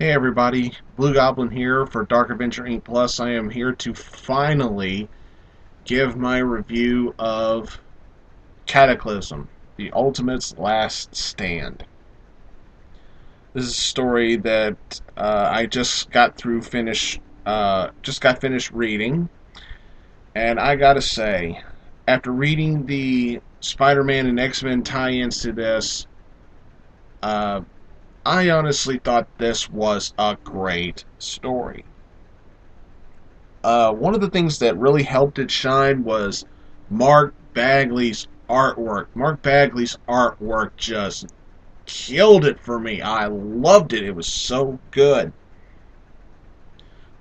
Hey everybody, Blugoblin here for Dark Avenger Inc. I am here to finally give my review of Cataclysm, the Ultimate's Last Stand. This is a story that I just got finished reading, and I gotta say, after reading the Spider-Man and X-Men tie-ins to this, uh, I honestly thought this was a great story. One of the things that really helped it shine was Mark Bagley's artwork. Mark Bagley's artwork just killed it for me. I loved it. It was so good.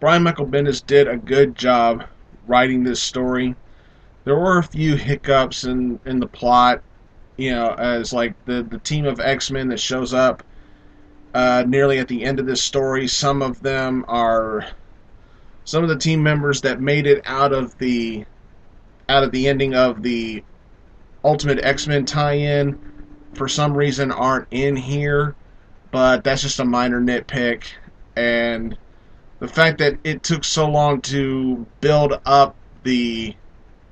Brian Michael Bendis did a good job writing this story. There were a few hiccups in the plot, as like the team of X-Men that shows up nearly at the end of this story. Some of the team members that made it out of the ending of the Ultimate X-Men tie-in for some reason aren't in here, but that's just a minor nitpick. And the fact that it took so long to build up the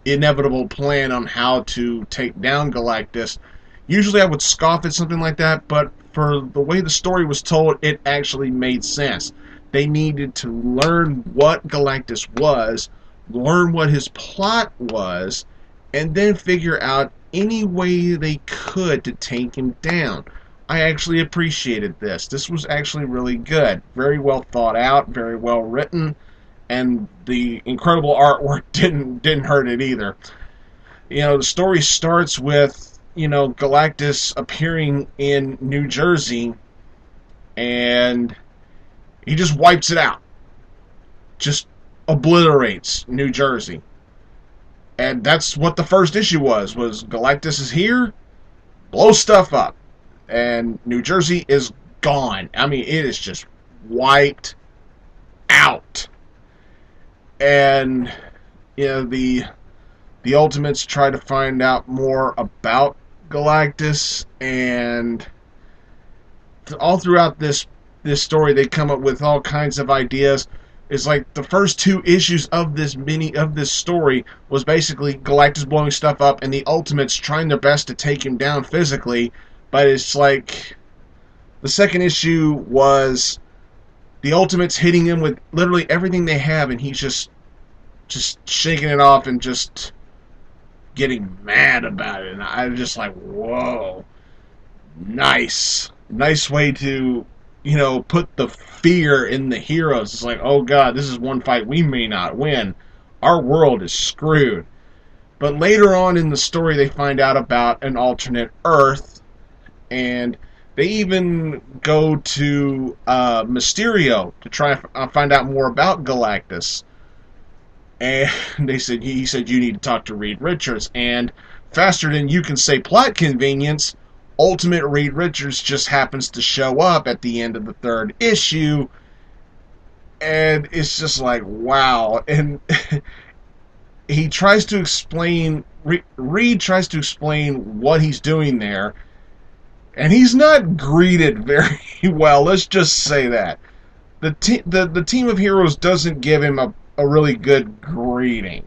inevitable plan on how to take down Galactus, usually I would scoff at something like that, but for the way the story was told, it actually made sense. They needed to learn what Galactus was, learn what his plot was, and then figure out any way they could to take him down. I actually appreciated this. This was actually really good. Very well thought out, very well written, and the incredible artwork didn't hurt it either. The story starts with, Galactus appearing in New Jersey, and he just wipes it out. Just obliterates New Jersey. And that's what the first issue was Galactus is here, blow stuff up. And New Jersey is gone. I mean, it is just wiped out. And, the Ultimates try to find out more about Galactus, and all throughout this story they come up with all kinds of ideas. It's like the first two issues of this story was basically Galactus blowing stuff up and the Ultimates trying their best to take him down physically, but it's like the second issue was the Ultimates hitting him with literally everything they have, and he's just shaking it off and just getting mad about it. And I'm just like, whoa, nice way to put the fear in the heroes. It's like, oh god, this is one fight we may not win. Our world is screwed. But later on in the story, they find out about an alternate Earth, and they even go to Mysterio to try and find out more about Galactus. And he said, you need to talk to Reed Richards. And faster than you can say plot convenience, Ultimate Reed Richards just happens to show up at the end of the third issue, and it's just like, wow. And he tries to explain, Reed tries to explain what he's doing there, and he's not greeted very well. Let's just say that. The team of heroes doesn't give him a really good greeting.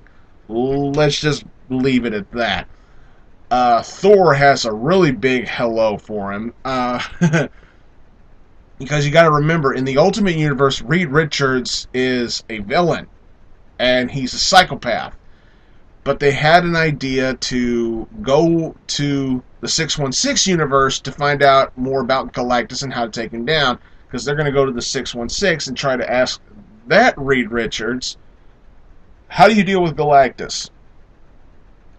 Let's just leave it at that. Thor has a really big hello for him. Because you gotta remember, in the Ultimate Universe, Reed Richards is a villain. And he's a psychopath. But they had an idea to go to the 616 universe to find out more about Galactus and how to take him down. Because they're going to go to the 616 and try to ask that Reed Richards, how do you deal with Galactus?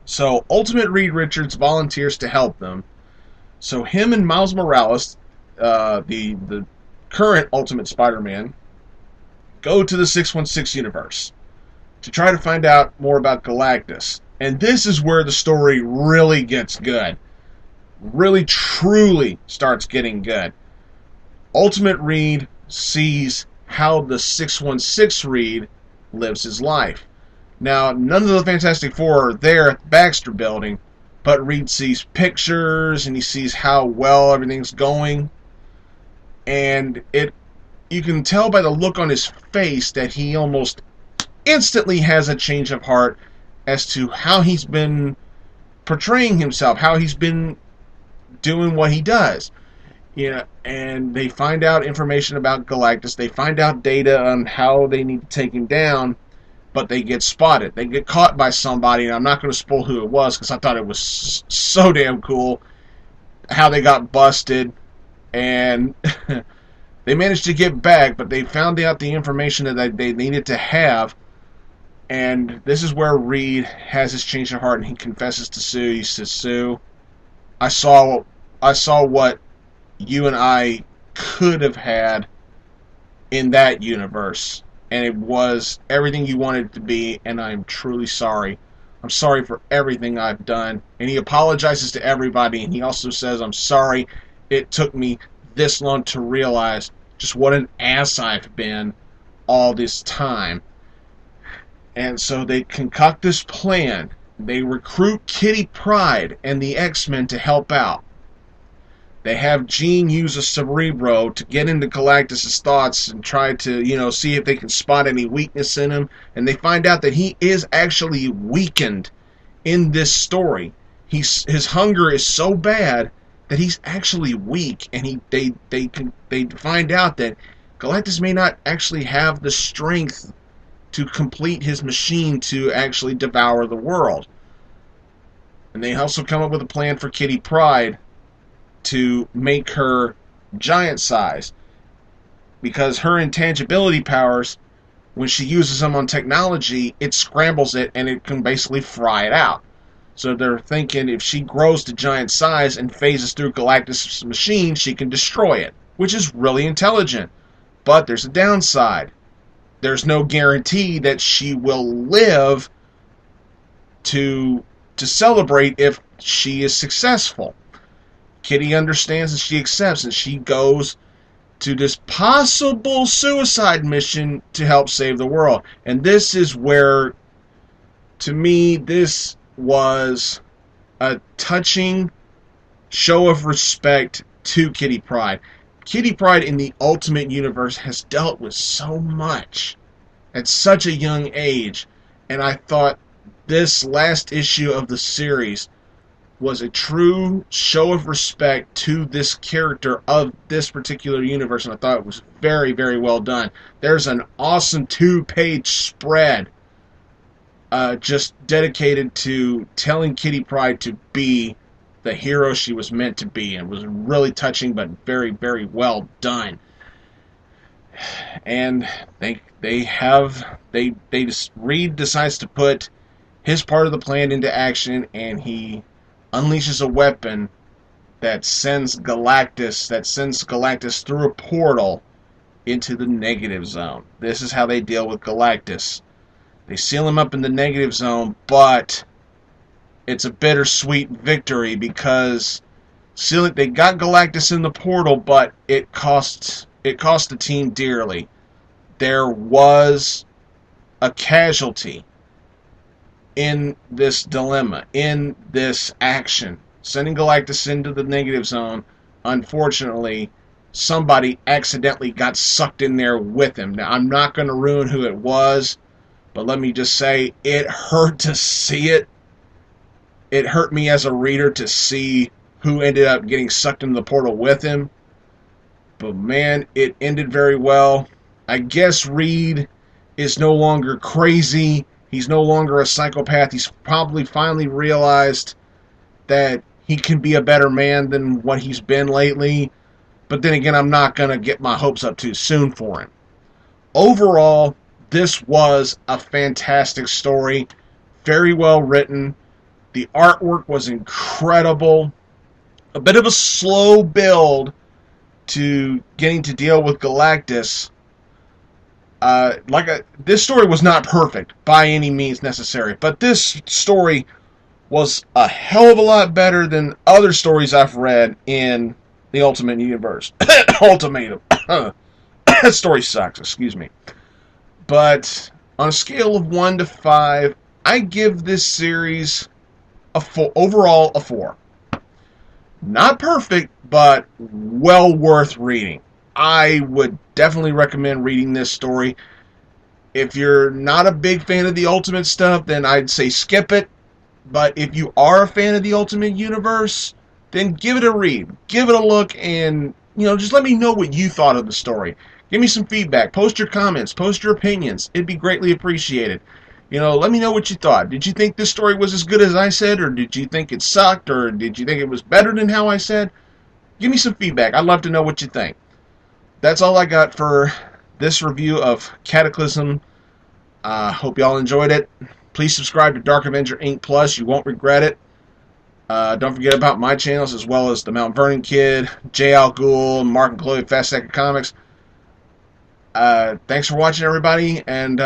So Ultimate Reed Richards volunteers to help them. So him and Miles Morales, the current Ultimate Spider-Man, go to the 616 universe to try to find out more about Galactus. And this is where the story really gets good. Really, truly starts getting good. Ultimate Reed sees how the 616 Reed lives his life. Now, none of the Fantastic Four are there at the Baxter Building, but Reed sees pictures and he sees how well everything's going. And it you can tell by the look on his face that he almost instantly has a change of heart as to how he's been portraying himself, how he's been doing what he does. And they find out information about Galactus. They find out data on how they need to take him down, but they get spotted. They get caught by somebody, and I'm not going to spoil who it was because I thought it was so damn cool how they got busted, and they managed to get back, but they found out the information that they needed to have. And this is where Reed has his change of heart, and he confesses to Sue. He says, "Sue, I saw what you and I could have had in that universe, and it was everything you wanted it to be, and I'm truly sorry. I'm sorry for everything I've done." And he apologizes to everybody, and he also says, "I'm sorry it took me this long to realize just what an ass I've been all this time." And so they concoct this plan. They recruit Kitty Pryde and the X-Men to help out. They have Jean use a Cerebro to get into Galactus' thoughts and try to, see if they can spot any weakness in him. And they find out that he is actually weakened in this story. His hunger is so bad that he's actually weak. And they find out that Galactus may not actually have the strength to complete his machine to actually devour the world. And they also come up with a plan for Kitty Pryde to make her giant size, because her intangibility powers, when she uses them on technology, it scrambles it and it can basically fry it out. So they're thinking if she grows to giant size and phases through Galactus' machine, she can destroy it, which is really intelligent. But there's a downside. There's no guarantee that she will live to celebrate if she is successful. Kitty understands and she accepts, and she goes to this possible suicide mission to help save the world. And this is where, to me, this was a touching show of respect to Kitty Pryde. Kitty Pryde in the Ultimate Universe has dealt with so much at such a young age, and I thought this last issue of the series was a true show of respect to this character of this particular universe, and I thought it was very, very well done. There's an awesome 2-page spread just dedicated to telling Kitty Pryde to be the hero she was meant to be, and it was really touching but very, very well done. And Reed decides to put his part of the plan into action, and he unleashes a weapon that sends Galactus through a portal into the negative zone. This is how they deal with Galactus. They seal him up in the negative zone, but it's a bittersweet victory because they got Galactus in the portal, but it cost the team dearly. There was a casualty in this dilemma, in this action, sending Galactus into the negative zone. Unfortunately, somebody accidentally got sucked in there with him. Now, I'm not going to ruin who it was, but let me just say, it hurt to see it. It hurt me as a reader to see who ended up getting sucked into the portal with him. But man, it ended very well. I guess Reed is no longer crazy. He's no longer a psychopath. He's probably finally realized that he can be a better man than what he's been lately. But then again, I'm not going to get my hopes up too soon for him. Overall, this was a fantastic story. Very well written. The artwork was incredible. A bit of a slow build to getting to deal with Galactus. This story was not perfect by any means necessary, but this story was a hell of a lot better than other stories I've read in the Ultimate Universe. Ultimatum. That story sucks, excuse me. But on a scale of 1 to 5, I give this series overall a 4. Not perfect, but well worth reading. I would definitely recommend reading this story. If you're not a big fan of the Ultimate stuff, then I'd say skip it. But if you are a fan of the Ultimate Universe, then give it a read. Give it a look, and just let me know what you thought of the story. Give me some feedback. Post your comments. Post your opinions. It'd be greatly appreciated. Let me know what you thought. Did you think this story was as good as I said, or did you think it sucked, or did you think it was better than how I said? Give me some feedback. I'd love to know what you think. That's all I got for this review of Cataclysm. Hope y'all enjoyed it. Please subscribe to Dark Avenger Inc. You won't regret it. Don't forget about my channels, as well as the Mount Vernon Kid, J. Al Ghul, Mark and Chloe Fast Second Comics. Thanks for watching, everybody, and